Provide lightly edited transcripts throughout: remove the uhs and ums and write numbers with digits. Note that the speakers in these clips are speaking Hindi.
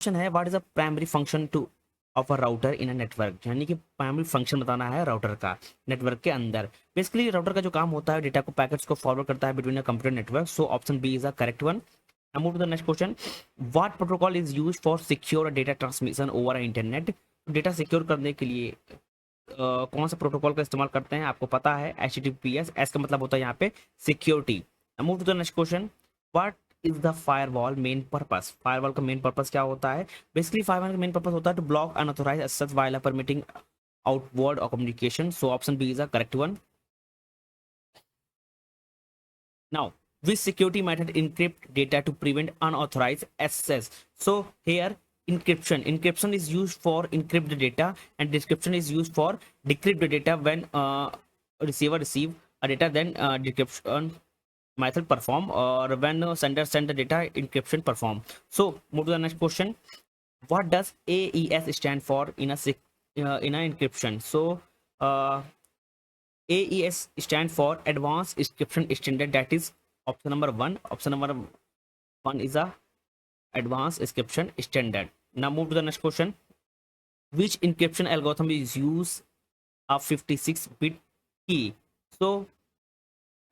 क्वेश्चन है what is the primary function two of a router in a network, यानी कि प्राइमरी फंक्शन बताना है राउटर का नेटवर्क के अंदर। बेसिकली राउटर का जो काम होता है डेटा को पैकेट्स को फॉरवर्ड करता है between a computer network. So option B is the correct one. Now move to the next question. What protocol is used for secure data transmission over internet? Data secure करने के लिए कौन सा प्रोटोकॉल का इस्तेमाल करते हैं आपको पता है, HTTPS। एस का मतलब होता है यहाँ पे security. Move to the next question. What is the firewall main purpose? Firewall का मेन पर्पस क्या होता है? बेसिकली फायरवॉल का मेन पर्पस होता है to block unauthorize access while permitting outward communication. So option B is the correct one. Now, which security method encrypt data to prevent unauthorized access? So here encryption is used for encrypt the data, and decryption is used for decrypt the data. When receiver receive a data, then decryption method perform, or when sender send the data, encryption perform. So move to the next question. What does AES stand for in a encryption? So uh, AES stand for Advanced Encryption Standard. That is option number one. Option number one is a Advanced Encryption Standard. Now move to the next question. Which encryption algorithm is use a 56-bit key? So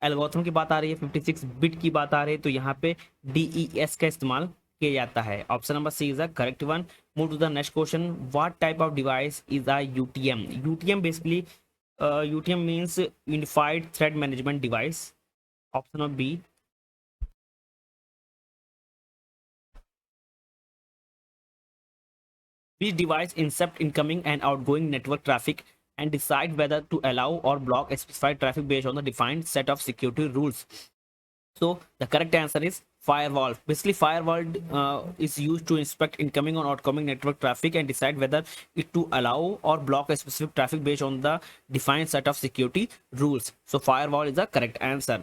algorithm की बात आ रही है, 56 बिट की बात आ रही है, तो यहाँ पे DES का इस्तेमाल किया जाता है। Option number C is the correct one. Move to the next question. What type of device is a UTM? UTM basically UTM means Unified Threat Management Device. Option of B. Which device intercept incoming and outgoing network traffic and decide whether to allow or block a specified traffic based on the defined set of security rules? So the correct answer is firewall. Basically, firewall is used to inspect incoming or outgoing network traffic and decide whether it to allow or block a specific traffic based on the defined set of security rules. So firewall is the correct answer.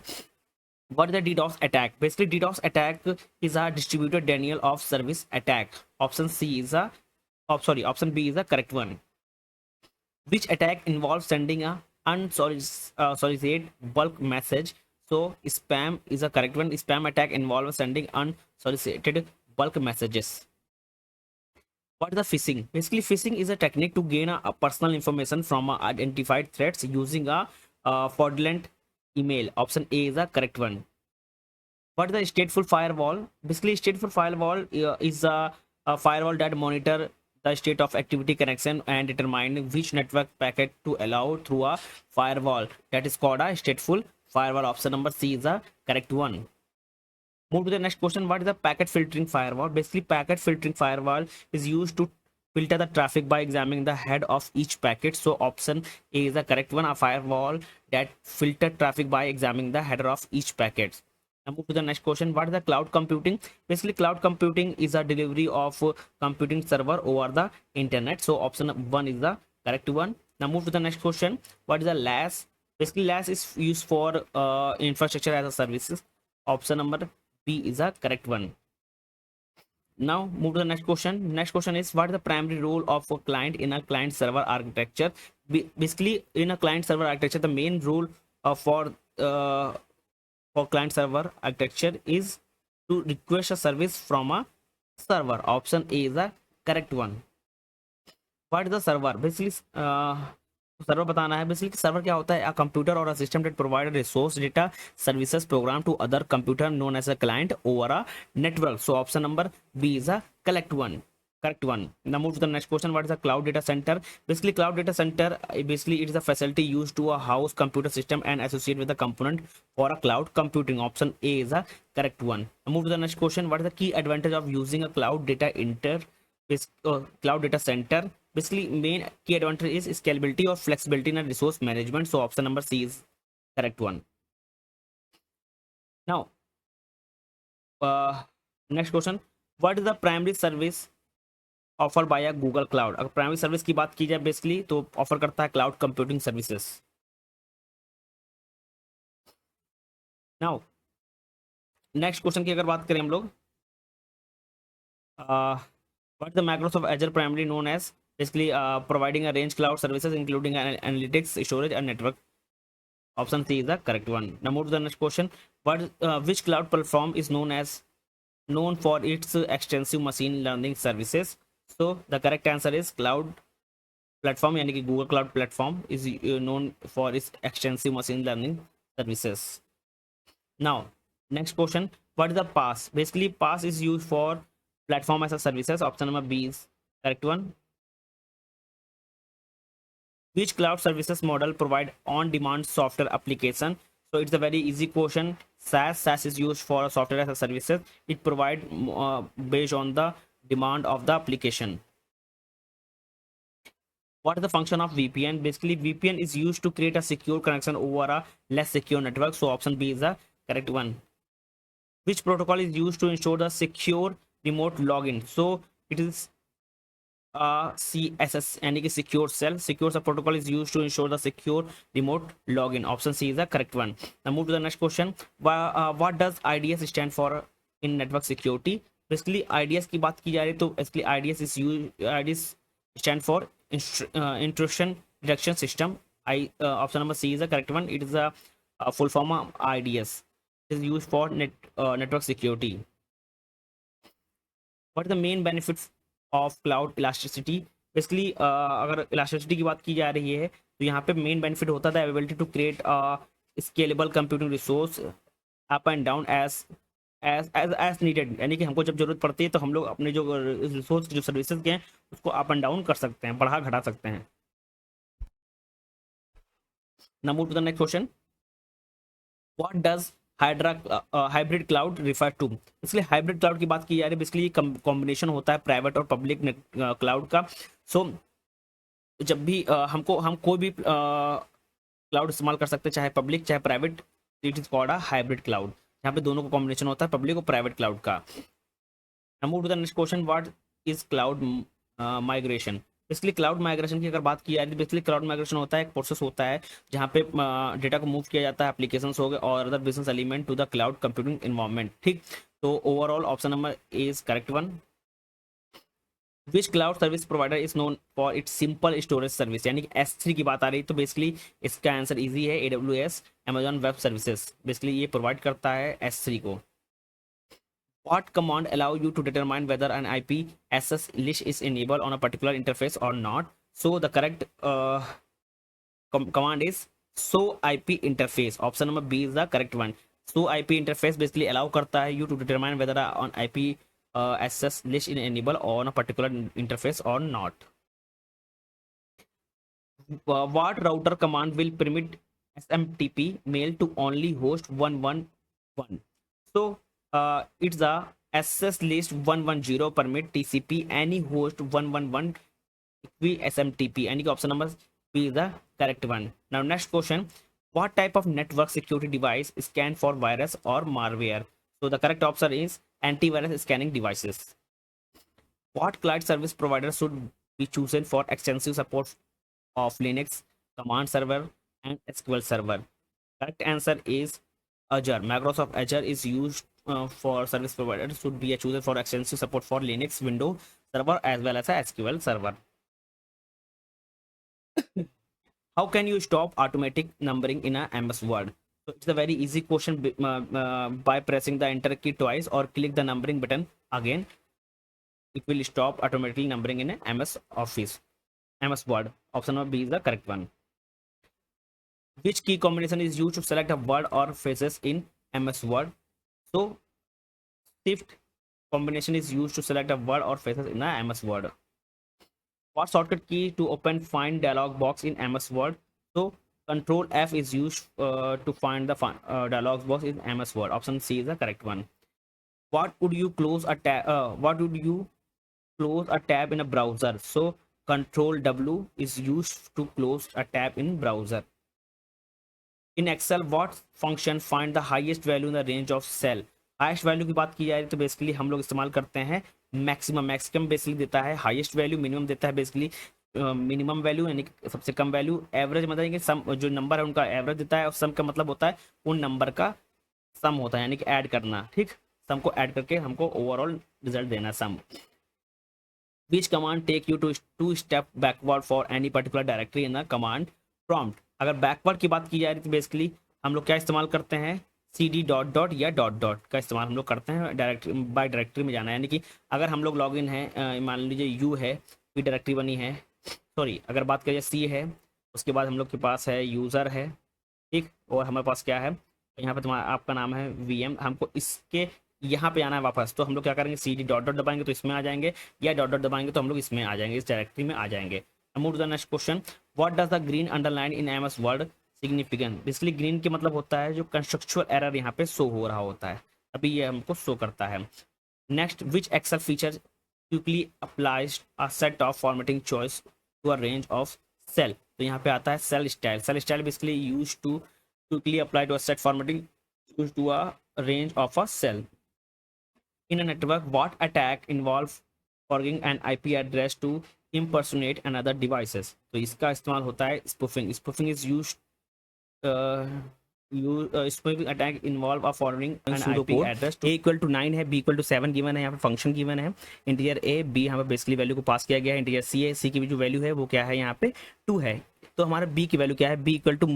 What is the DDoS attack? Basically, DDoS attack is a distributed denial of service attack. Option C is a, option B is the correct one. Which attack involves sending a unsolicited bulk message? So spam is a correct one. Spam attack involves sending unsolicited bulk messages. What is the phishing? Basically, phishing is a technique to gain a personal information from identified threats using a fraudulent email. Option A is the correct one. What is the stateful firewall? Basically, stateful firewall is a firewall that monitor the state of activity connection and determine which network packet to allow through a firewall. That is called a stateful firewall. Option number C is the correct one. Move to the next question. What is the packet filtering firewall? Basically, packet filtering firewall is used to filter the traffic by examining the head of each packet. So option A is the correct one. A firewall that filter traffic by examining the header of each packet. Now move to the next question. What is the cloud computing? Basically, cloud computing is a delivery of computing server over the internet. So option one is the correct one. Now move to the next question. What is the LAS? Basically, LAS is used for infrastructure as a services. Option number B is the correct one. Now move to the next question. Next question is what is the primary role of a client in a client server architecture? Basically, in a client server architecture, the main role for client server architecture is to request a service from a server. Option A is the correct one. What is the server? Basically, server बताना है। बेसिकली सर्वर क्या होता है? अ कंप्यूटर और a system that provide resource data services program to other computer known as a client over a network. So option number B is a correct one. Correct one. Now move to the next question. What is a cloud data center? Basically, cloud data center basically it is a facility used to a house computer system and associate with the component for a cloud computing. Option A is a correct one. Now move to the next question. What is the key advantage of using a cloud data cloud data center? Basically, main key advantage is scalability or flexibility in resource management. So option number C is correct one. Now, next question. What is the primary service offer by Google cloud? अगर प्राइमरी सर्विस की बात की जाए बेसिकली तो ऑफर करता है cloud computing services. Now next question की अगर बात करें हम लोग, what the Microsoft Azure primary known as? Basically providing a range cloud services including analytics storage and network. Option C is the correct one. Now move to the next question. What which cloud platform is known as known for its extensive machine learning services. So the correct answer is cloud platform, यानी कि Google Cloud Platform is known for its extensive machine learning services. Now, next question, what is the PaaS? Basically, PaaS is used for platform as a services. Option number B is correct one. Which cloud services model provide on-demand software application? So it's a very easy question. SaaS is used for software as a services. It provide based on the demand of the application. What is the function of VPN? Basically, VPN is used to create a secure connection over a less secure network. So option B is the correct one. Which protocol is used to ensure the secure remote login? So it is CSS, यानी कि secure cell. Secure cell protocol is used to ensure the secure remote login. Option C is the correct one. Now move to the next question. What does IDS stand for in network security? Basically, IDS की बात की जा रही है तो basically IDS stand for intrusion detection system. Option number C is the correct one. It is a full form of IDS. It is used for network security. What is the main benefit of cloud elasticity? Basically अगर इलास्टिसिटी की बात की जा रही है तो यहाँ पे मेन बेनिफिट होता था ability to create scalable computing resource up and down as needed, यानी कि हमको जब जरूरत पड़ती है तो हम लोग अपने जो रिसोर्स जो सर्विसेज के हैं उसको अप एंड डाउन कर सकते हैं, बढ़ा घटा सकते हैं. Now move to the next question. What does hybrid cloud refer to? इसलिए हाइब्रिड क्लाउड की बात की जा रही है. बेसिकली कॉम्बिनेशन होता है प्राइवेट और पब्लिक क्लाउड का. सो जब भी हम कोई भी क्लाउड इस्तेमाल कर सकते हैं, चाहे पब्लिक चाहे private. It is called a hybrid cloud, यहाँ पे दोनों का कॉम्बिनेशन होता है पब्लिक और प्राइवेट क्लाउड का. Move to the next question. What is cloud migration? Basically cloud migration की अगर बात की जाए तो बेसिकली क्लाउड माइग्रेशन होता है एक प्रोसेस होता है जहाँ पे डेटा को मूव किया जाता है एप्लीकेशन हो गए और other business element to the cloud computing environment. ठीक, तो overall option number A is correct one. Which cloud service provider is known for its simple storage service? यानी कि S3 की बात आ रही है तो बेसिकली इसका आंसर इजी है, AWS Amazon web services. Basically ये प्रोवाइड करता है S3 को. What command allow you to determine whether an IP access list is enabled on a particular interface or not? So the correct command is show IP interface. Option number B is the correct one. Show IP interface basically allow करता है you to determine whether an IP access list is enabled on a particular interface or not. What router command will permit SMTP mail to only host 111? So it's the access list 110 permit TCP any host 111 SMTP, and option number B is the correct one. Now next question. What type of network security device scan for virus or malware? So the correct option is antivirus scanning devices. What cloud service provider should be chosen for extensive support of Linux, command server and SQL server? Correct answer is Azure. Microsoft Azure is used for service providers should be chosen for extensive support for Linux, Windows server as well as a SQL server. How can you stop automatic numbering in a MS Word? So it's a very easy question by pressing the enter key twice or click the numbering button again. It will stop automatically numbering in a MS Word. Option number B is the correct one. Which key combination is used to select a word or phrases in MS Word? So shift combination is used to select a word or phrases in a MS Word. What shortcut key to open find dialog box in MS Word? So Control F is used to find the dialog box in MS Word. Option C is the correct one. What would you close a tab? What would you close a tab in a browser? So Control W is used to close a tab in browser. In Excel, what function find the highest value in the range of cell? Highest value की बात की जाए तो बेसिकली हम लोग इस्तेमाल करते हैं मैक्सिमम बेसिकली देता है हाईएस्ट वैल्यू, मिनिमम देता है बेसिकली मिनिमम वैल्यू यानी कि सबसे कम वैल्यू, एवरेज मतलब कि सम जो नंबर है उनका एवरेज देता है और सम का मतलब होता है उन नंबर का सम होता है यानी कि ऐड करना. ठीक, सम को ऐड करके हमको ओवरऑल रिजल्ट देना सम. Which command take you to step backward for any particular directory in the command prompt? अगर बैकवर्ड की बात की जा रही तो बेसिकली हम लोग क्या इस्तेमाल करते हैं सी डी डॉट डॉट या डॉट डॉट का इस्तेमाल हम लोग करते हैं डायरेक्टरी बाय डायरेक्टरी में जाना है। यानी कि अगर हम लोग लॉग इन है, मान लीजिए यू है, कोई डायरेक्टरी बनी है, सॉरी अगर बात करिए सी है, उसके बाद हम लोग के पास है यूज़र है, ठीक, और हमारे पास क्या है, यहाँ पे तुम्हारा आपका नाम है वी एम, हमको इसके यहाँ पे आना है वापस, तो हम लोग क्या करेंगे, सी डी डॉट डॉट दबाएंगे तो इसमें आ जाएंगे, या डॉट डॉट दबाएंगे तो हम लोग इसमें आ जाएंगे, इस डायरेक्टरी में आ जाएंगे। Move to the next question, what does the green underline in MS Word significant. Basically green के मतलब होता है जो कंस्ट्रक्चुअल एरर यहाँ पे शो हो रहा होता है, अभी ये हमको शो करता है। Next, which Excel feature quickly applies a set of formatting choice to a range of cell. तो यहाँ पे आता है cell style. Cell style basically use to quickly apply to a set formatting use to a range of a cell in a network. What attack involve forging an IP address to impersonate another devices। तो इसका इस्तेमाल होता है spoofing। spoofing is used spoofing attack involve a forwarding an IP address to a equal to 9 है, b equal to 7 गिवन है, यहाँ पे फंक्शन गिवन है, इंटीजर a b यहाँ पे बेसिकली वैल्यू को पास किया गया है, इंटीजर c है, c की भी जो वैल्यू है वो क्या है यहाँ पे 2 है। तो हमारा b की वैल्यू क्या है, b equal to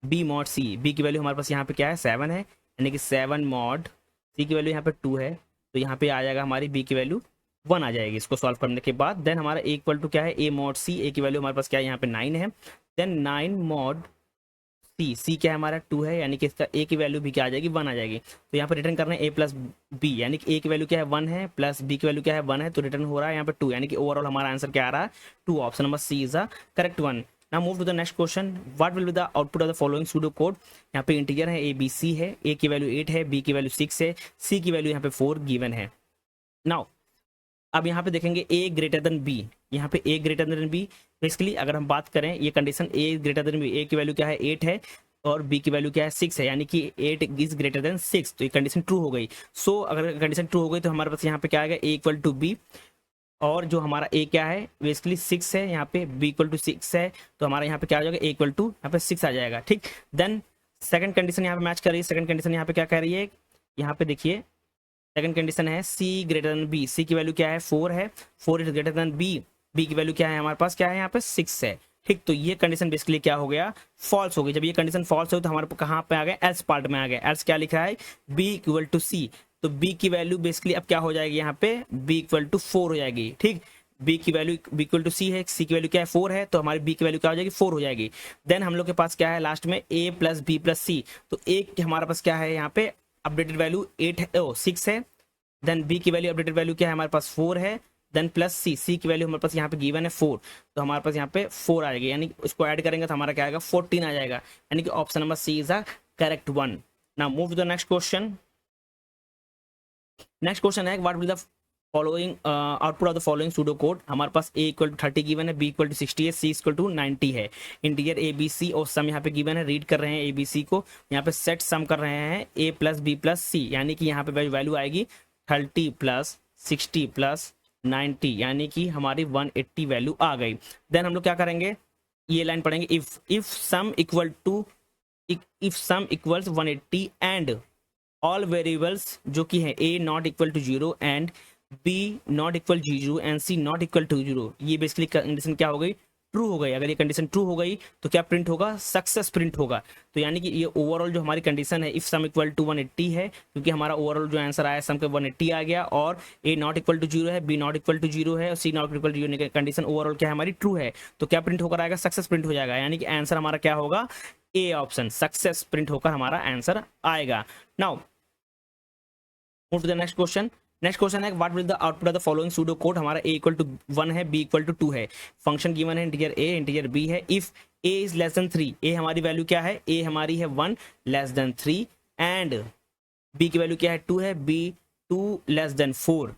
b mod c, b की वैल्यू हमारे पास यहाँ पे क्या है 7 है, यानी कि 7 मॉड c की वैल्यू यहाँ पे 2 है, तो यहाँ पे आ जाएगा हमारी b की वैल्यू 1 आ जाएगी इसको सॉल्व करने के बाद। देन हमारा a इक्वल टू क्या है, a मॉड c, a की वैल्यू हमारे पास क्या है यहाँ पे 9 है, देन 9 मॉड c क्या है हमारा 2 है, यानी कि इसका a की वैल्यू भी क्या आ जाएगी 1 आ जाएगी। तो यहाँ पे रिटर्न करना है a प्लस b, यानी कि a की वैल्यू क्या है 1 है प्लस b की वैल्यू क्या है 1 है, तो रिटर्न हो रहा है यहाँ पे 2, यानी कि ओवरऑल हमारा आंसर क्या आ रहा है 2। Option number C is the correct one. Now move to the next question, what will be the output of the following pseudo code. यहाँ पे इंटीजर है a b c है, a की वैल्यू 8 है, b की वैल्यू 6 है, c की वैल्यू यहाँ पे 4 गिवन है। नाउ अब यहाँ पे देखेंगे a ग्रेटर देन b, यहाँ पे a greater than b, basically अगर हम बात करें ये condition a greater than b, a की वैल्यू क्या है 8 है और b की वैल्यू क्या है 6 है, यानी कि 8 इज ग्रेटर देन 6, तो ये कंडीशन ट्रू हो गई। सो अगर कंडीशन ट्रू हो गई तो हमारे पास यहाँ पे क्या आएगा a इक्वल टू b, और जो हमारा a क्या है बेसिकली 6 है, यहाँ पे b इक्वल टू 6 है, तो हमारा यहाँ पे क्या आ जाएगा a इक्वल टू यहाँ पे 6 आ जाएगा, ठीक। देन सेकंड कंडीशन यहाँ पे मैच कर रही है, सेकंड कंडीशन यहाँ पे क्या कह रही है, यहाँ पे देखिए सेकंड कंडीशन है c greater than b, c की वैल्यू क्या है 4 है, 4 is greater than b, b की वैल्यू क्या है हमारे पास क्या है यहाँ पे 6 है, ठीक। तो ये कंडीशन बेसिकली क्या हो गया फॉल्स हो गई। जब ये कंडीशन फॉल्स हो तो हमारे कहाँ पे आ गया एल्स पार्ट में आ गया, एल्स क्या लिखा है b इक्वल टू c, तो b की वैल्यू बेसिकली अब क्या हो जाएगी यहाँ पे b इक्वल टू 4 हो जाएगी, ठीक। b की value b equal to c है, c की वैल्यू क्या है 4 है, तो हमारी b की वैल्यू क्या हो जाएगी 4 हो जाएगी। देन हम लोग के पास क्या है लास्ट में a plus b plus c, तो a हमारे पास क्या है यहाँ पे अपडेटेड वैल्यू 8 है 6 है, देन b की वैल्यू अपडेटेड वैल्यू क्या है हमारे पास 4 है, देन प्लस c की वैल्यू हमारे पास यहाँ पे गिवन है 4, तो हमारे पास यहाँ पे 4 आ जाएगी, यानी उसको ऐड करेंगे तो हमारा क्या आएगा 14 आ जाएगा, यानी कि option number C is the correct one. Now move to the next question. Next question है what will the following output of the following pseudo code. हमारे पास a इक्वल टू 30 गिवन है, b इक्वल टू 60 है, c इक्वल टू 90 है, इंटीजर a b c और सम यहाँ पे गिवन है, रीड कर रहे हैं a b c को, यहाँ पे सेट सम कर रहे हैं a plus b plus c, यानी कि यहाँ पे वैल्यू आएगी 30 प्लस 60 प्लस 90, यानी कि हमारी 180 वैल्यू आ गई। देन हम लोग क्या करेंगे ये लाइन पढ़ेंगे, if sum equal to if sum equals 180 and all variables जो कि है a not equal to 0 and b not equal 0 and c not equal to 0, ये बेसिकली कंडीशन क्या हो गई ट्रू हो गई। अगर ये कंडीशन ट्रू हो गई तो क्या प्रिंट होगा सक्सेस प्रिंट होगा। तो यानी कि ये ओवरऑल जो हमारी कंडीशन है इफ सम इक्वल टू 180 है, क्योंकि हमारा ओवरऑल जो आंसर आया सम के 180 आ गया, और a नॉट इक्वल टू 0 है, b नॉट इक्वल टू 0 है और c not equal to 0 condition overall क्या है हमारी ट्रू है, तो क्या प्रिंट होकर आएगा सक्सेस प्रिंट हो जाएगा, यानी कि आंसर हमारा क्या होगा ए ऑप्शन सक्सेस प्रिंट होकर हमारा आंसर आएगा। Now move to the next question. Next question है what will the output of the following pseudo code. हमारा a इक्वल टू 1 है, b इक्वल टू 2 है, फंक्शन गिवन है इंटीजर a इंटीजर b है, if a is less than 3, a हमारी वैल्यू क्या है a हमारी है 1 लेस देन 3 एंड b की वैल्यू क्या है 2 है, b 2 less than 4,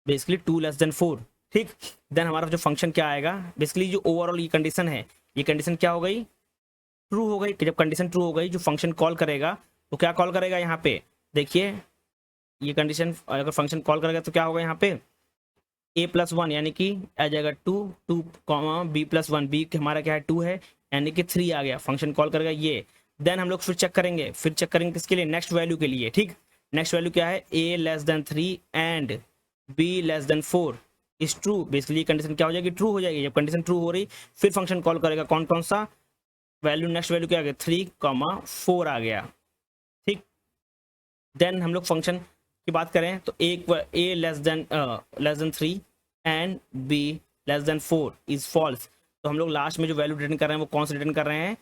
basically 2 less than 4, ठीक। देन हमारा जो फंक्शन क्या आएगा बेसिकली जो ओवरऑल ये कंडीशन है, ये कंडीशन क्या हो गई ट्रू हो गई। जब कंडीशन ट्रू हो गई जो फंक्शन कॉल करेगा तो क्या कॉल करेगा यहाँ पे देखिए ये कंडीशन अगर फंक्शन कॉल करेगा तो क्या होगा यहाँ पे a प्लस 1 यानी कि आ जाएगा 2 कॉमा b प्लस 1, b हमारा क्या है 2 है यानी कि 3 आ गया, फंक्शन कॉल करेगा ये। देन हम लोग फिर चेक करेंगे किसके लिए नेक्स्ट वैल्यू के लिए, ठीक। नेक्स्ट वैल्यू क्या है a less than 3 and b less than 4 is true, basically condition क्या हो जाएगी ट्रू हो जाएगी। जब कंडीशन ट्रू हो रही फिर फंक्शन कॉल करेगा कौन कौन सा वैल्यू, नेक्स्ट वैल्यू क्या आ गया 3 4 आ गया, ठीक। देन हम लोग फंक्शन की बात करें तो A less than 3 and B less than 4 is false. तो हम लोग लास्ट में जो वैल्यू रिटर्न कर रहे हैं वो कौन सा रिटर्न कर रहे हैं,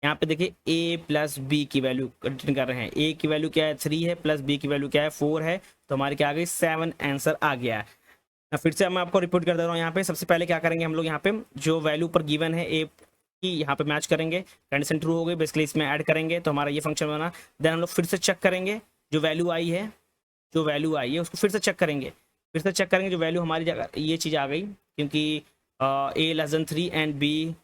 यहाँ पे देखिए ए प्लस बी की वैल्यू रिटर्न कर रहे हैं। ए की वैल्यू क्या है 3 है, प्लस बी की वैल्यू क्या है 4 है, तो हमारे क्या आ गई 7 आंसर आ गया। फिर से मैं आपको रिपोर्ट कर दे रहा हूँ। यहाँ पे सबसे पहले क्या करेंगे हम लोग, यहाँ पे जो वैल्यू पर गिवन है ए की यहाँ पे मैच करेंगे, कंडीशन ट्रू हो गई, बेसिकली इसमें ऐड करेंगे तो हमारा ये फंक्शन बना। देन हम लोग फिर से चेक करेंगे जो वैल्यू आई है, जो वैल्यू आई है उसको फिर से चेक करेंगे, फिर से चेक करेंगे जो वैल्यू हमारी जगह ये चीज़ आ गई, क्योंकि A less than 3 and B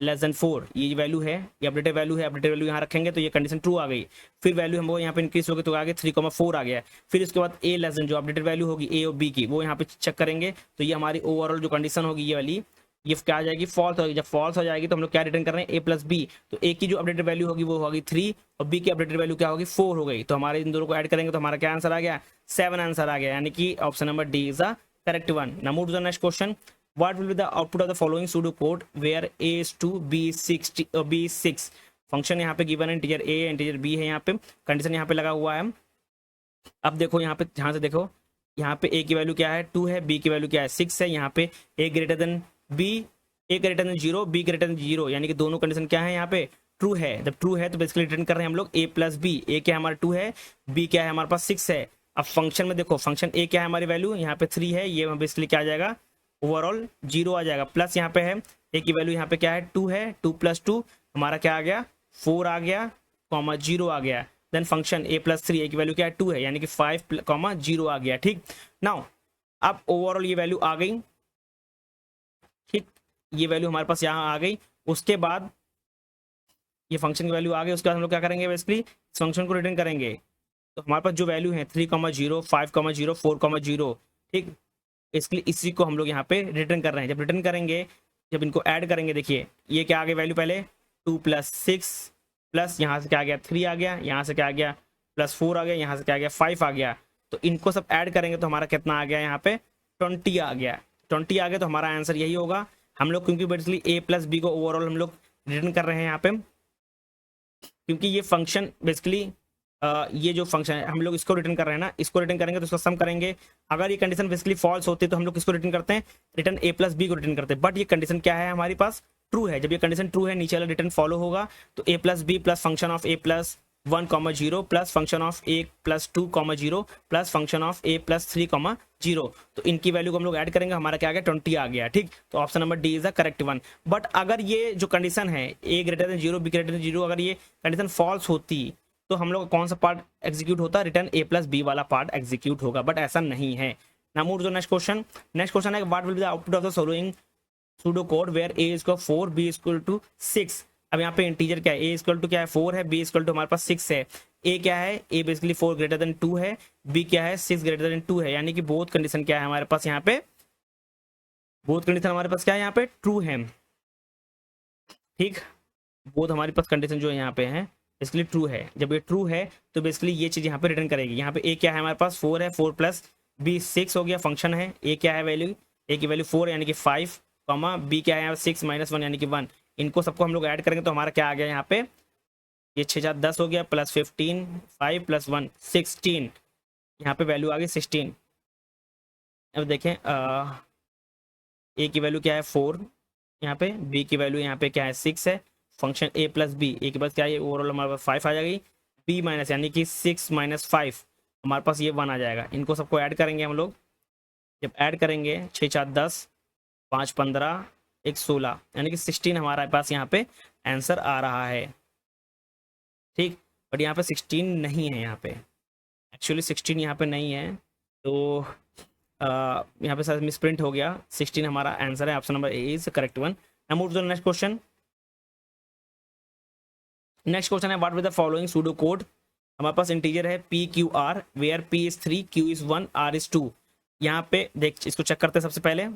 less than 4 ये वैल्यू है, ये अपडेटेड वैल्यू है, अपडेटेड वैल्यू यहाँ रखेंगे तो ये कंडीशन ट्रू आ गई। फिर वैल्यू हमको यहाँ पे इंक्रीज हो गई तो आगे 3,4 आ गया। फिर उसके बाद ए लेस देन जो अपडेटेड वैल्यू होगी ए और बी की वो यहाँ पे चेक करेंगे, तो ये हमारी ओवरऑल जो कंडीशन होगी ये वाली, ये क्या आ जाएगी फॉल्स होगी। जब फॉल्स हो जाएगी तो हम लोग क्या रिटर्न कर रहे हैं ए प्लस बी, तो ए की जो अपडेटेड वैल्यू होगी वो होगी 3 और बी की अपडेटेड वैल्यू क्या होगी 4 हो गई। तो हमारे इन दोनों को ऐड करेंगे तो हमारा क्या आंसर आ गया 7 आंसर आ गया, यानी कि option number D is the correct one. Now move to the next question. What will be the output of the following pseudocode where a is 2 b is 6 function यहाँ पे गिवन है, इंटीजर a इंटीजर b है, यहाँ पे कंडीशन यहाँ पे लगा हुआ है। अब देखो यहाँ पे ध्यान से देखो, यहाँ पे a की वैल्यू क्या है 2 है, b की वैल्यू क्या है 6 है, यहाँ पे a greater than b, a greater than 0 b greater than 0, यानी कि दोनों कंडीशन क्या है यहाँ पे ट्रू है। जब ट्रू है तो बेसिकली रिटर्न कर रहे हैं हम लोग a प्लस बी, a क्या है हमारा 2 है, b क्या है हमारे पास 6 है। अब फंक्शन में देखो फंक्शन a क्या है हमारी वैल्यू यहाँ पे 3 है, ये बेसिकली क्या आ जाएगा ओवरऑल 0 आ जाएगा, प्लस यहाँ पे है ए की वैल्यू यहाँ पे क्या है 2 है, 2 प्लस 2 हमारा क्या आ गया 4 आ गया, कॉमा 0 आ गया। देन फंक्शन ए प्लस 3 ए की वैल्यू क्या है 2 है, यानी कि 5 कॉमा 0 आ गया। ठीक, नाउ अब ओवरऑल ये वैल्यू आ गई, ठीक ये वैल्यू हमारे पास यहाँ आ गई। उसके बाद ये फंक्शन की वैल्यू आ गई, उसके बाद हम लोग क्या करेंगे बेसिकली इस फंक्शन को रिटर्न करेंगे। तो हमारे पास जो वैल्यू है 3,0 5,0 4,0, ठीक इसके लिए इसी को हम लोग यहाँ पे रिटर्न कर रहे हैं। जब रिटर्न करेंगे, जब इनको ऐड करेंगे, देखिए ये क्या आ गया वैल्यू पहले 2 प्लस 6 प्लस यहाँ से क्या आ गया 3 आ गया, यहाँ से क्या आ गया प्लस 4 आ गया, यहाँ से क्या आ गया 5 आ गया। तो इनको सब ऐड करेंगे तो हमारा कितना आ गया यहाँ पे 20 आ गया। 20 आ गया तो हमारा आंसर यही होगा। हम लोग क्योंकि बेसिकली ए प्लस बी को ओवरऑल हम लोग रिटर्न कर रहे हैं यहाँ पे, क्योंकि ये फंक्शन बेसिकली ये जो फंक्शन है हम लोग इसको रिटर्न कर रहे हैं ना, इसको रिटर्न करेंगे तो इसका सम करेंगे। अगर ये कंडीशन बेसिकली फॉल्स होती है तो हम लोग किसको रिटर्न करते हैं, रिटर्न ए प्लस बी को रिटर्न करते हैं। बट ये कंडीशन क्या है हमारे पास ट्रू है। जब ये कंडीशन ट्रू है नीचे वाला रिटर्न फॉलो होगा, तो A plus B plus function of A plus 1,0 plus function of A plus 2,0 plus function of A plus 3,0, तो इनकी वैल्यू को हम लोग ऐड करेंगे, हमारा क्या आ गया 20 आ गया। ठीक, तो option number D is the correct one. But अगर ये जो कंडीशन है A greater than 0 B greater than 0, अगर ये कंडीशन फॉल्स होती तो हम लोग कौन सा पार्ट एग्जीक्यूट होता, रिटर्न ए प्लस बी वाला पार्ट एग्जीक्यूट होगा, बट ऐसा नहीं है। Now move to next question. Next question है what will be the output of the following pseudo code where A is 4 B equal to 6। अब यहाँ पे इंटीजर क्या है, ए इक्वल टू क्या है 4 है, बी इक्वल टू हमारे पास 6 है। ए क्या है, ए बेसिकली 4 ग्रेटर देन 2 है, बी क्या है 6 ग्रेटर देन 2 है, यानी कि बोथ कंडीशन क्या है हमारे पास यहाँ पे, बोथ कंडीशन हमारे पास क्या है यहाँ पे ट्रू है। ठीक, बोथ हमारे पास कंडीशन जो है यहाँ पे है बेसिकली ट्रू है। जब ये ट्रू है तो बेसिकली ये चीज यहाँ पे रिटर्न करेगी। यहाँ पे ए क्या है हमारे पास 4 है, 4 प्लस बी 6 हो गया, फंक्शन है ए क्या है वैल्यू, ए की वैल्यू 4 यानी कि 5, कॉमा बी क्या है यहाँ 6 माइनस 1 यानी कि 1। इनको सबको हम लोग ऐड करेंगे तो हमारा क्या आ गया यहाँ पे, ये 6 4 10 हो गया, प्लस 15 5 प्लस 1 16, यहाँ पे वैल्यू आ गई 16। अब देखें ए की वैल्यू क्या है 4, यहाँ पे बी की वैल्यू यहाँ पे क्या है 6 है, फंक्शन ए प्लस बी, ए के पास क्या है ओवरऑल हमारे पास 5 आ जाएगी, बी माइनस यानी कि 6 माइनस 5 हमारे पास ये 1 आ जाएगा। इनको सबको ऐड करेंगे हम लोग, जब ऐड करेंगे 6 4 10 5 15 1 16 यानी कि 16 हमारे पास यहाँ पे आंसर आ रहा है। ठीक, बट यहाँ पे 16 नहीं है, यहाँ पे एक्चुअली 16 यहाँ पे नहीं है, तो यहाँ पे शायद मिसप्रिंट हो गया, 16 हमारा आंसर है, option number A is correct one. Now move to the next question. Next question है what with the following pseudo code. हमारे पास इंटीजर है P Q R where P is 3 Q is 1 R is 2। यहाँ पे देख इसको चेक करते हैं सबसे पहले।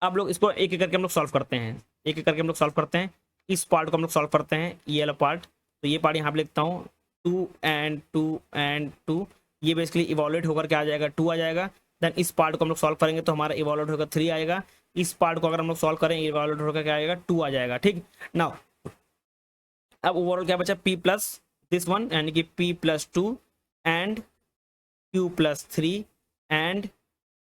अब लोग इसको एक एक करके हम लोग सॉल्व करते हैं, एक एक करके हम लोग सॉल्व करते हैं। इस पार्ट को हम लोग सॉल्व करते हैं, ये वाला पार्ट। तो ये पार्ट यहाँ पे लिखता हूँ 2 एंड 2 एंड 2, ये बेसिकली इवॉल्यूट होकर क्या आ जाएगा 2 आ जाएगा। देन इस पार्ट को हम लोग सॉल्व करेंगे तो हमारा इवॉल्यूट होकर 3 आएगा। इस पार्ट को अगर हम लोग सॉल्व करें इवॉल्यूट होकर क्या आएगा 2 आ जाएगा। ठीक, नाउ अब ओवरऑल क्या बचा p प्लस दिस वन यानी कि p plus 2 and q plus 3 and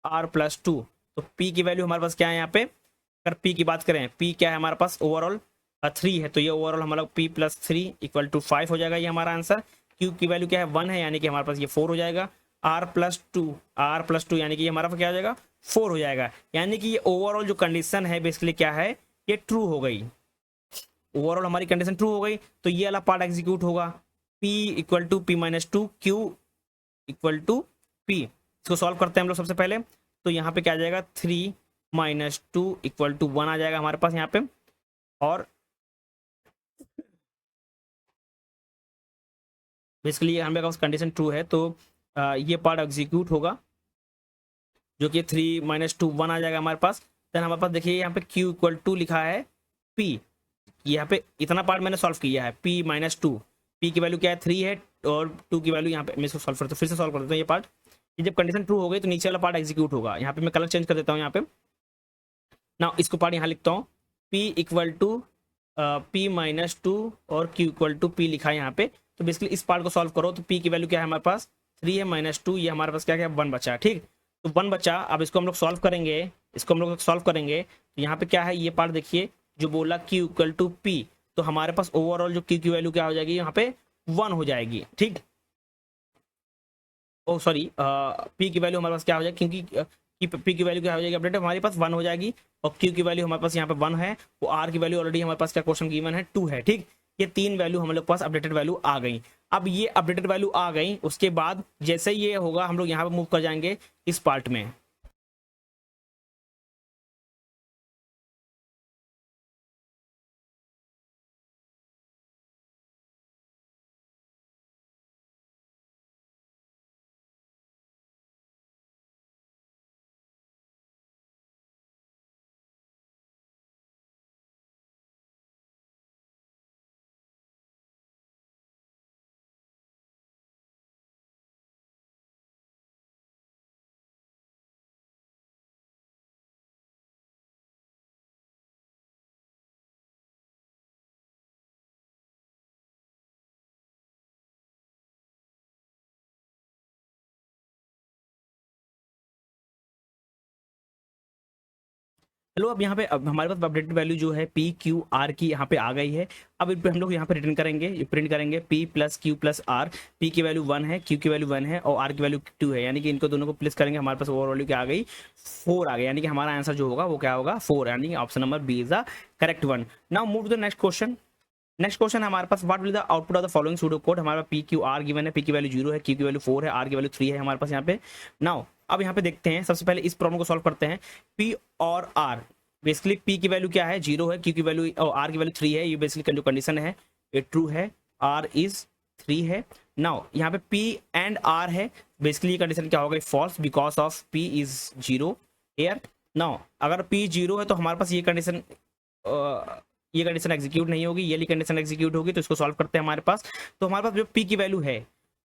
r plus 2। तो p की वैल्यू हमारे पास क्या है यहाँ पे, अगर p की बात करें, p क्या है हमारे पास ओवरऑल 3 है, तो ये ओवरऑल हमारा p प्लस 3 इक्वल टू 5 हो जाएगा, ये हमारा आंसर। q की वैल्यू क्या है 1 है, यानी कि हमारे पास ये 4 हो जाएगा। r प्लस 2 यानी कि ये हमारा क्या हो जाएगा 4 हो जाएगा, यानी कि ये ओवरऑल जो कंडीशन है बेसिकली क्या है, ये ट्रू हो गई। ओवरऑल हमारी कंडीशन ट्रू हो गई, तो ये वाला पार्ट एग्जीक्यूट होगा, p equal to p minus 2 q equal to p। इसको सॉल्व करते हैं हम लोग सबसे पहले, तो यहाँ पे क्या आ जाएगा 3 माइनस 2 इक्वल टू 1 आ जाएगा हमारे पास यहाँ पे। और बेसिकली हमारे पास कंडीशन ट्रू है, तो ये पार्ट एग्जीक्यूट होगा, जो कि 3 माइनस 2 1 आ जाएगा हमारे पास। देन हमारे पास देखिए यहाँ पे q इक्वल टू लिखा है p, यहाँ पे इतना पार्ट मैंने सॉल्व किया है, p माइनस 2, p की वैल्यू क्या है 3 है, और 2 की वैल्यू यहाँ पे मैं इसको सॉल्व करता हूँ, फिर से सॉल्व कर देता हूँ ये पार्ट। ये जब कंडीशन ट्रू हो गई तो नीचे वाला पार्ट एग्जीक्यूट होगा। यहाँ पे मैं कलर चेंज कर देता हूँ यहाँ पे ना, इसको पार्ट यहाँ लिखता हूँ, p equal to p minus 2 और q इक्वल टू p लिखा है यहाँ पे। तो बेसिकली इस पार्ट को सॉल्व करो, तो p की वैल्यू क्या है हमारे पास 3 है माइनस 2, ये हमारे पास क्या क्या 1 बचा, ठीक। तो 1 बचा, अब इसको हम लोग सॉल्व करेंगे, इसको हम लोग सॉल्व करेंगे, तो यहाँ पे क्या है ये पार्ट देखिए जो बोला q इक्वल टू p, तो हमारे पास ओवरऑल जो q की वैल्यू क्या हो जाएगी यहाँ पे 1 हो जाएगी, ठीक। ओ सॉरी, p की वैल्यू हमारे पास क्या हो जाएगी, क्योंकि p की वैल्यू क्या हो जाएगी अपडेट हमारे पास 1 हो जाएगी, और q की वैल्यू हमारे पास यहाँ पे 1 है, वो r की वैल्यू ऑलरेडी हमारे पास क्या क्वेश्चन गिवन है 2 है, ठीक। ये 3 वैल्यू हम लोग पास अपडेटेड वैल्यू आ गई। अब ये अपडेटेड वैल्यू आ गई, उसके बाद जैसे ये होगा हम लोग यहाँ पे मूव कर जाएंगे इस पार्ट में। चलो अब यहाँ पे अब हमारे पास अपडेटेड वैल्यू जो है पी क्यू आर की यहाँ पे आ गई है। अब इन पे हम लोग यहाँ पे रिटर्न करेंगे, प्रिंट करेंगे p plus q plus r. p की वैल्यू 1 है, q की वैल्यू 1 है और r की वैल्यू 2 है, यानी कि इनको दोनों को प्लेस करेंगे, हमारे पास ओवर वैल्यू क्या आ गई 4 आ गई, यानी कि हमारा आंसर जो होगा वो क्या होगा 4, यानी कि option number B is the correct one. Now move to the next question. Next question है हमारे पास, what will the output of the following pseudo code. हमारे पास पी क्यू आर गिवन है, p की वैल्यू 0 है, q की वैल्यू 4 है, r की वैल्यू 3 है हमारे पास यहाँ पे। नाउ अब यहाँ पे देखते हैं, सबसे पहले इस प्रॉब्लम को सॉल्व करते हैं। p और r, बेसिकली p की वैल्यू क्या है 0 है, q की वैल्यू और r की वैल्यू 3 है, ये बेसिकली जो कंडीशन है ये ट्रू है, r इज 3 है। नाउ यहाँ पे p एंड r है, बेसिकली ये कंडीशन क्या होगा false, because of p is 0 air. Now अगर p 0 है तो हमारे पास ये कंडीशन एग्जीक्यूट नहीं होगी, ये वाली कंडीशन एग्जीक्यूट होगी, तो इसको सॉल्व करते हैं हमारे पास। तो हमारे पास जो p की वैल्यू है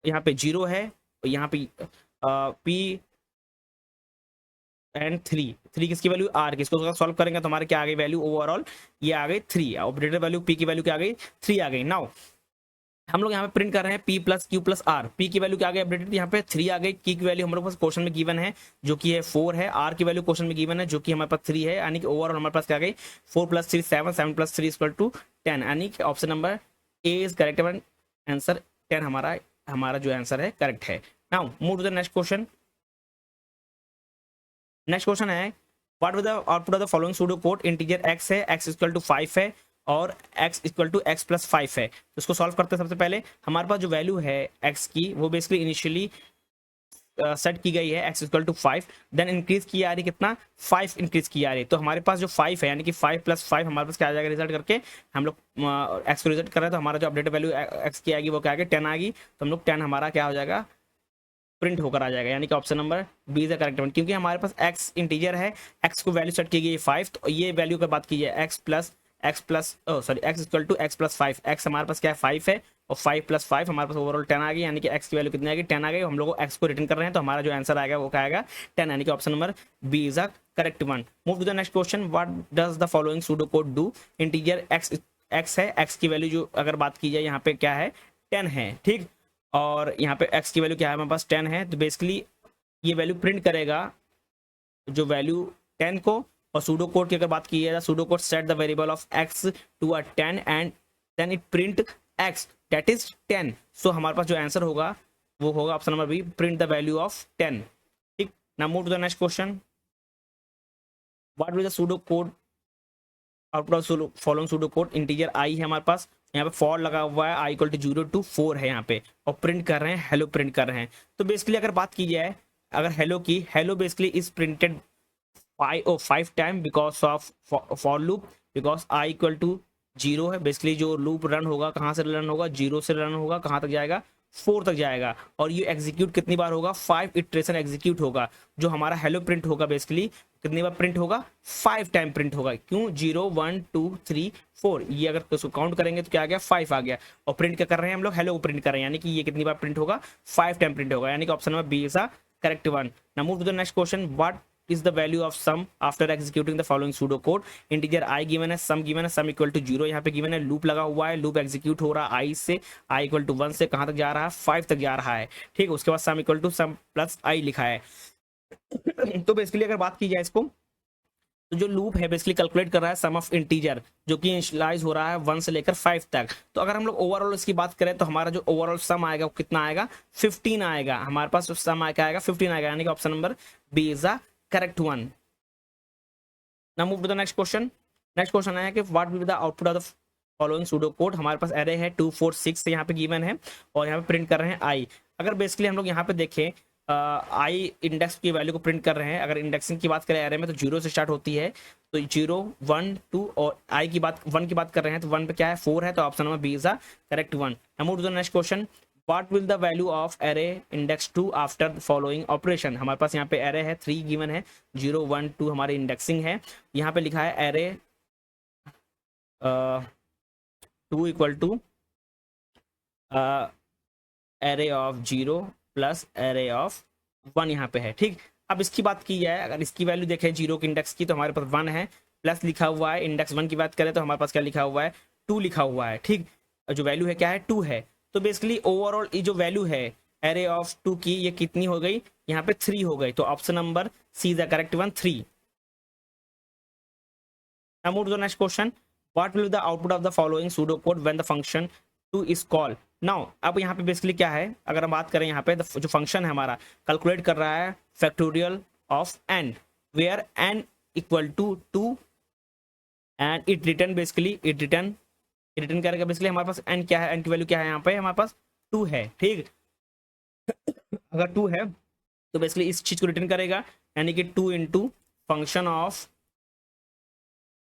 यहाँ पे 0 है, यहाँ पे p एंड 3 किसकी वैल्यू r की, इसको सॉल्व करेंगे तो हमारे क्या आ गई वैल्यू ओवरऑल, ये आ गई 3, ऑपरेटर वैल्यू p की वैल्यू क्या आ गई 3 आ गई। नाउ हम लोग यहाँ पे प्रिंट कर रहे हैं p plus q plus r. p की वैल्यू क्या आ गई अपडेटेड, यहाँ पे 3 आ गई, q की वैल्यू हमारे पास क्वेश्चन में गिवन है जो कि है 4 है, r की वैल्यू क्वेश्चन में गिवन है जो कि हमारे पास 3 है, यानी कि ओवरऑल हमारे पास क्या आ गई 4 प्लस 3 7, 7 प्लस 3 इक्वल टू 10, यानी कि option number A is correct, answer 10 हमारा जो आंसर है करेक्ट है। Now move to the next question. Next question है what will the output of the following pseudo code. Integer x है, x इक्वल टू 5 है और x equal to x plus 5 है, तो इसको सॉल्व करते हैं। सबसे पहले हमारे पास जो वैल्यू है x की वो बेसिकली इनिशियली सेट की गई है x equal to 5, then increase की आ रही कितना 5 इंक्रीज की आ रही है, तो हमारे पास जो 5 है यानी कि 5 प्लस 5 हमारे पास क्या आ जाएगा रिजल्ट करके, हम लोग x को रिजल्ट कर रहे हैं तो हमारा जो अपडेटेड वैल्यू x की आएगी वो क्या आएगी 10 आएगी, तो हम लोग 10 हमारा क्या हो जाएगा प्रिंट होकर आ जाएगा, यानी कि option number B is the correct one. क्योंकि हमारे पास x इंटीजर है, x को वैल्यू सेट की गई है 5, तो ये वैल्यू की बात कीजिए x equal to x plus 5, x हमारे पास क्या है 5 है और 5 प्लस 5 हमारे पास ओवरऑल 10 आ गई, यानी कि x की वैल्यू कितनी आएगी 10 आ गई, हम लोग x को रिटर्न कर रहे हैं तो हमारा जो आंसर आएगा वो क्या आएगा 10, यानी कि option number B is the correct one. Move to the next question, what does the following pseudo code do. Integer x है, x की वैल्यू जो अगर बात की जाए यहाँ पे क्या है 10 है, ठीक। और यहाँ पे x की वैल्यू क्या है, हमारे पास 10 है, तो बेसिकली ये वैल्यू प्रिंट करेगा जो वैल्यू 10 को। और सूडो कोड की अगर बात की है, pseudo code set the variable of x to uh 10 and then it print x that is 10। So हमारे पास जो आंसर होगा वो होगा option number B, print the value of 10, ठीक। Now move to the next question, what will the pseudo code output of following pseudo code. Integer I है हमारे पास, यहाँ पे फॉर लगा हुआ है, आई इक्वल टू 0 to 4 है यहाँ पे, और प्रिंट कर रहे हैं हेलो, प्रिंट कर रहे हैं। तो बेसिकली अगर बात की जाए अगर हेलो की, hello basically is printed 5 time because of for loop, because i equal to 0 है। बेसिकली जो लूप रन होगा कहाँ से रन होगा, 0 से रन होगा, कहाँ तक जाएगा, 4 तक जाएगा। और ये एग्जीक्यूट कितनी बार होगा, 5 इटरेशन एग्जीक्यूट होगा। जो हमारा हेलो प्रिंट होगा बेसिकली कितनी बार प्रिंट होगा, 5 टाइम प्रिंट होगा। क्यों, 0 1 2 3 4, ये अगर उसको काउंट करेंगे तो क्या आ गया, 5 आ गया। और प्रिंट क्या कर रहे हैं हम लोग, हेलो प्रिंट कर रहे हैं, यानी कि ये कितनी बार प्रिंट होगा, 5 टाइम प्रिंट होगा, यानी कि option number B is a correct one. Now move to the next question, what is the value of sum after executing the following pseudo code। integer I given है, sum given है, sum equal to 0 यहाँ पे given है, loop लगा हुआ है, loop execute हो रहा है I से, I equal to 1 से कहाँ तक जा रहा है, 5 तक जा रहा है, ठीक। उसके बाद sum equal to sum plus I लिखा है। तो बेसिकली अगर बात की जाए इसको, तो जो लूप है बेसिकली कैलकुलेट कर रहा है सम ऑफ इंटीजर, जो कि इनिशियलाइज हो रहा है 1 से लेकर 5 तक। तो अगर हम लोग ओवरऑल इसकी बात करें तो हमारा जो ओवरऑल सम आएगा वो कितना आएगा, 15 आएगा। हमारे पास सम आएगा 15 आएगा, यानी कि option number B is a correct one. Now move to the next question. Next question है कि what will be the output of the following pseudo code. हमारे पास एरे है 2 4 6 यहाँ पे गिवन है, और यहाँ पे प्रिंट कर रहे हैं आई। अगर बेसिकली हम लोग यहाँ पे देखें आई इंडेक्स की वैल्यू को प्रिंट कर रहे हैं। अगर इंडेक्सिंग की बात करें एरे में तो 0 से स्टार्ट होती है, तो 0 1 2, और आई की बात 1 की बात कर रहे हैं तो 1 पे क्या है, 4 है, तो option number B is a correct one. Now move to the next question, what will the value of array index 2 after following operation. हमारे पास यहाँ पे एरे है 3 गिवन है, 0 1 2 हमारी इंडेक्सिंग है। यहाँ पे लिखा है array 2 equal to array of 0 plus array of 1 यहाँ पे है, ठीक। अब इसकी बात की जाए, अगर इसकी वैल्यू देखें 0 की इंडेक्स की, तो हमारे पास 1 है, प्लस लिखा हुआ है। इंडेक्स 1 की बात करें तो हमारे पास क्या लिखा हुआ है, 2 लिखा हुआ है, ठीक। जो वैल्यू है क्या है, 2 है। तो बेसिकली ओवरऑल ये जो वैल्यू है एरे ऑफ 2 की, ये कितनी हो गई, यहाँ पे 3 हो गई। तो option number C is the correct one, 3। Now move to the next question. What will be the output of the following pseudocode when the function 2 is called? Now अब यहाँ पे बेसिकली क्या है, अगर हम बात करें यहाँ पे जो फंक्शन है हमारा कैलकुलेट कर रहा है factorial of n, where n equal to 2 and it return, basically it return करेगा। बेसिकली हमारे पास n क्या है, n की वैल्यू क्या है, यहाँ पे हमारे पास 2 है, ठीक। अगर 2 है तो बेसिकली इस चीज को रिटर्न करेगा, यानी कि 2 इंटू फंक्शन ऑफ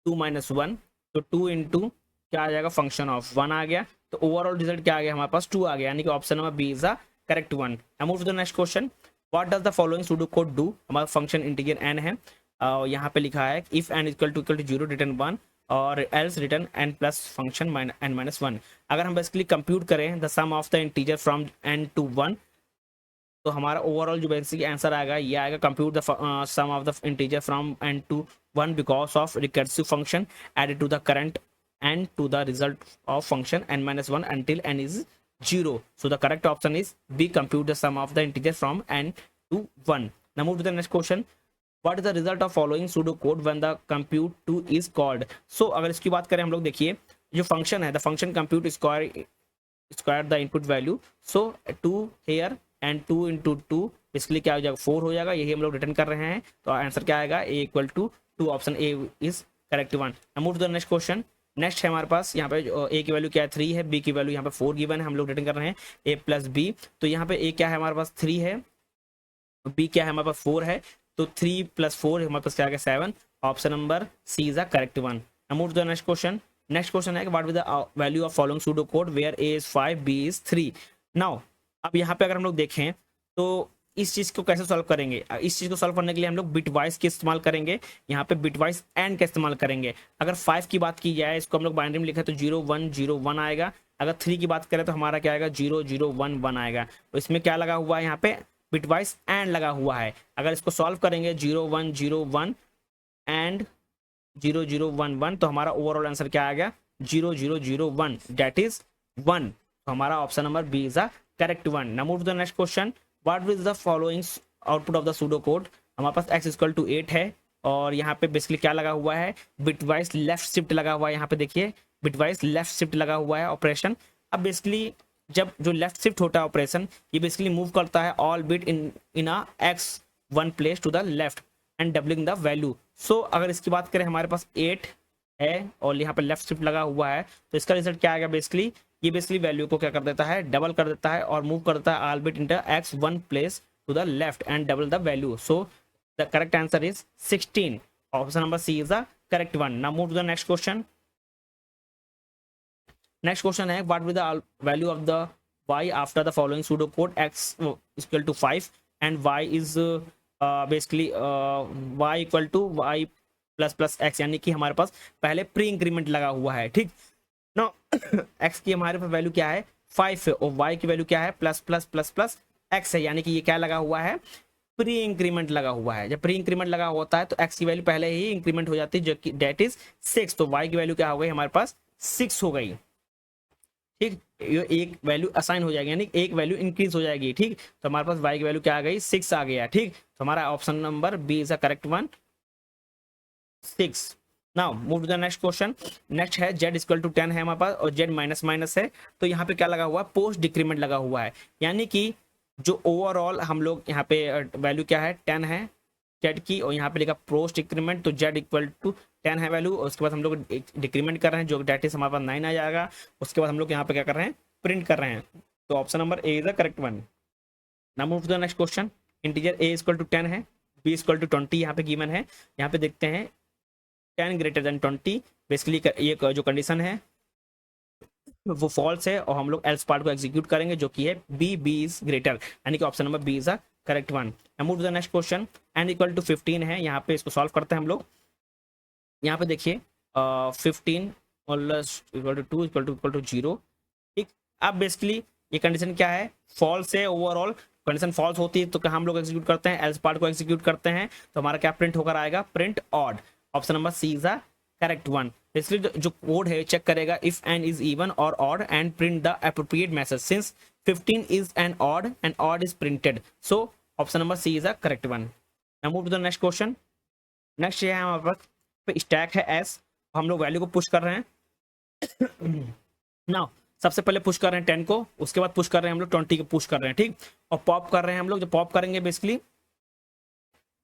2 माइनस 1, तो 2 इंटू क्या आ जाएगा, फंक्शन ऑफ 1 आ गया। तो ओवरऑल रिजल्ट क्या आ गया, हमारे पास 2 आ गया, यानी कि option number B is the correct one. I move to the next question, what does the following pseudo code do. हमारा फंक्शन इंटीजर n है, यहाँ पे लिखा है if n equal to 0 return 1, और else return n plus function n minus 1। अगर हम बेसिकली कंप्यूट करें the sum of the integer from n to 1, तो हमारा ओवरऑल जो बेसिक आंसर आएगा ये आएगा, compute the sum of the integer from n to 1 because of recursive function added to the current n to the result of function n minus 1 until n is 0. So the correct option is B, compute the sum of the integer from n to 1. Now move to the next question. What is the result of following pseudo code when the compute 2 is called? So अगर इसकी बात करें हम लोग, देखिए जो फंक्शन है, the function compute square the input value. So 2 here and 2 into 2 इसलिए क्या हो जाएगा, 4 हो जाएगा। यही हम लोग रिटर्न कर रहे हैं, तो आंसर क्या आएगा, a equal to 2, option a is correct one. Now move to the next question. Next है हमारे पास यहाँ पे a की वैल्यू क्या है, 3 है, b की वैल्यू यहाँ पे 4 गिवन है, हम लोग रिटर्न कर रहे हैं a प्लस b। तो यहाँ पे a क्या है हमारे पास, 3 है, b क्या है हमारे पास, 4 है, तो 3 प्लस 4 हमारे पास क्या आ गया, 7। Option number C is the correct one. Move to the next question. Next question है कि what with the value of following pseudo code where a is 5 b is 3। Now अब यहाँ पे अगर हम लोग देखें तो इस चीज को कैसे सॉल्व करेंगे, इस चीज को सॉल्व करने के लिए हम लोग बिटवाइज के इस्तेमाल करेंगे, यहाँ पे बिटवाइज एंड का इस्तेमाल करेंगे। अगर 5 की बात की जाए, इसको हम लोग बाइनरी में लिखे तो 0 1 0 1 आएगा। अगर 3 की बात करें तो हमारा क्या आएगा, 0 0 1 1 आएगा। तो इसमें क्या लगा हुआ है, यहाँ पे बिटवाइज एंड लगा हुआ है। अगर इसको सॉल्व करेंगे 0 1 0 1 एंड 0 0 1 1, तो हमारा ओवरऑल आंसर क्या आ गया, 0 0 0 1 दैट इज 1। तो हमारा option number B is the correct one. Now move to the next question. What is the following output of the pseudo code. हमारे पास x इक्वल टू 8 है और यहाँ पे बेसिकली क्या लगा हुआ है, बिटवाइज लेफ्ट शिफ्ट लगा हुआ है. यहाँ पे देखिए बिटवाइज लेफ्ट शिफ्ट लगा हुआ है ऑपरेशन. अब बेसिकली जब जो लेफ्ट शिफ्ट होता है ऑपरेशन, ये बेसिकली मूव करता है all bit in uh x one place to the left and doubling the value. So अगर इसकी बात करें, हमारे पास 8 है और यहाँ पे लेफ्ट शिफ्ट लगा हुआ है, तो इसका रिजल्ट क्या आएगा, बेसिकली ये बेसिकली वैल्यू को क्या कर देता है, डबल कर देता है और मूव करता है all bit in x one place to the left and double the value. So the correct answer is 16. Option number C is the correct one. Now move to the next question. Next question है what will the value of the y after the following pseudo code x equal to 5 and y is basically y equal to y plus plus x, यानी कि हमारे पास पहले प्री इंक्रीमेंट लगा हुआ है. ठीक नो x की हमारे पास वैल्यू क्या है 5 है और y की वैल्यू क्या है plus plus plus plus x है, यानी कि ये क्या लगा हुआ है, प्री इंक्रीमेंट लगा हुआ है. जब प्री इंक्रीमेंट लगा होता है तो x की वैल्यू पहले ही इंक्रीमेंट हो जाती है जो कि डेट इज 6. तो y की वैल्यू क्या हो गई, हमारे पास 6 हो गई. ठीक, ये एक वैल्यू असाइन हो जाएगी, यानी एक वैल्यू इंक्रीज हो जाएगी. ठीक, तो हमारे पास y की वैल्यू क्या आ गई, 6 आ गया. ठीक, तो हमारा option number B is the correct one, 6. Now move to the next question. Next है z इक्वल टू 10 है हमारे पास और z माइनस माइनस है. तो यहाँ पे क्या लगा हुआ है, पोस्ट डिक्रीमेंट लगा हुआ है, यानी कि जो ओवरऑल हम लोग यहाँ पे वैल्यू क्या है 10 है z की और यहाँ पे लिखा पोस्ट डिक्रीमेंट, तो z इक्वल टू 10 है वैल्यू और उसके बाद हम लोग डिक्रीमेंट कर रहे हैं जो डेट इज हमारे पास 9 आ जाएगा. उसके बाद हम लोग यहाँ पे क्या कर रहे हैं, प्रिंट कर रहे हैं. तो option number A is the correct one. Now move to the next question. Integer a equal to 10 है, b इक्वल टू 20 यहाँ पे गिवन है. यहाँ पे देखते हैं 10 ग्रेटर देन 20, बेसिकली ये जो कंडीशन है वो फॉल्स है और हम लोग एल्स पार्ट को एग्जीक्यूट करेंगे जो कि है बी इज ग्रेटर, यानी कि option number B is the correct one. Move to the next question. n equal to 15 है, यहाँ पे इसको सॉल्व करते हैं हम लोग. यहाँ पे देखिए 15 इक्वल टू 2 इक्वल टू 0. ठीक, अब बेसिकली ये कंडीशन क्या है, फॉल्स है. ओवरऑल कंडीशन फॉल्स होती है तो क्या हम लोग एग्जीक्यूट करते हैं, एल्स पार्ट को एग्जीक्यूट करते हैं. तो हमारा क्या प्रिंट होकर आएगा, print odd. Option number C is the correct one. इसलिए जो कोड है चेक करेगा इफ n इज इवन और odd and print the appropriate message since 15 is an odd and odd is printed. So option number C is the correct one. Now move to the next question. Next ये है हमारे पास स्टैक है s, हम लोग वैल्यू को पुश कर रहे हैं. नाउ सबसे पहले पुश कर रहे हैं 10 को, उसके बाद पुश कर रहे हैं हम लोग 20 को पुश कर रहे हैं. ठीक, और पॉप कर रहे हैं हम लोग. जो पॉप करेंगे बेसिकली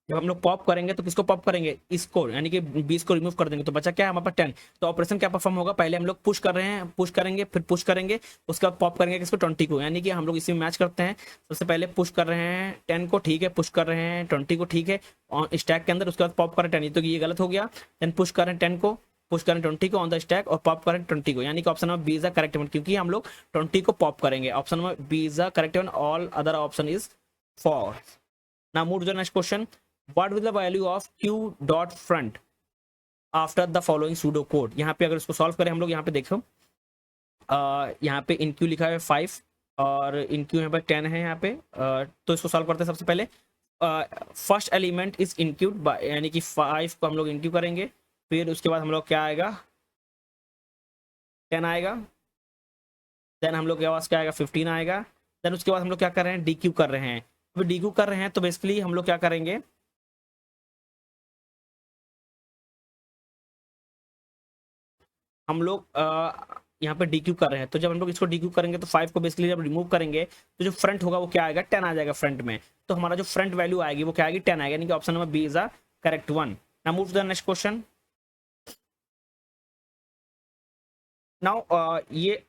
जब हम लोग पॉप करेंगे तो किसको पॉप करेंगे, इसको, यानी कि 20 को रिमूव कर देंगे तो बचा क्या है हमारे पास 10. तो ऑपरेशन क्या परफॉर्म होगा, पहले हम लोग पुश कर रहे हैं, पुश करेंगे फिर पुश करेंगे, उसके बाद पॉप करेंगे किसको 20 को, यानी कि हम लोग इसी में मैच करते हैं. सबसे पहले पुश कर रहे हैं 10 को, ठीक है, पुश कर रहे हैं 20 को, ठीक है, और स्टैक के अंदर. उसके बाद पॉप कर रहे हैं 10, तो ये गलत हो गया. देन पुश कर रहे हैं 10 को, पुश करें 20 को ऑन द स्टैक और पॉप करें 20 को, यानी कि option number B is the correct one, क्योंकि हम लोग 20 को पॉप करेंगे. Option number B is the correct one, all other option is false. Now move to the next question. What will the value of q dot front after the following pseudo code. यहाँ पे अगर इसको सॉल्व करें हम लोग, यहाँ पे देखो यहाँ पे इन क्यू लिखा है 5 और इन क्यू यहाँ पे 10 है यहाँ पे. तो इसको सॉल्व करते हैं. सबसे पहले फर्स्ट एलिमेंट इज इंक्यूड, यानी कि 5 को हम लोग इंक्यू करेंगे, फिर उसके बाद हम लोग क्या आएगा 10 आएगा, देन हम लोग के पास क्या आएगा 15 आएगा. देन उसके बाद हम लोग क्या कर रहे हैं, डी क्यू कर रहे हैं. फिर डी क्यू कर रहे हैं तो बेसिकली हम लोग क्या करेंगे, हम लोग यहाँ पे डी क्यू कर रहे हैं. तो जब हम लोग इसको डी क्यू करेंगे तो 5 को बेसिकली जब रिमूव करेंगे तो जो फ्रंट होगा वो क्या आएगा 10 आ जाएगा फ्रंट में. तो हमारा जो फ्रंट वैल्यू आएगी वो क्या आएगी 10 आएगा, यानी कि option number B is the correct one. Now move to the next question. Now ये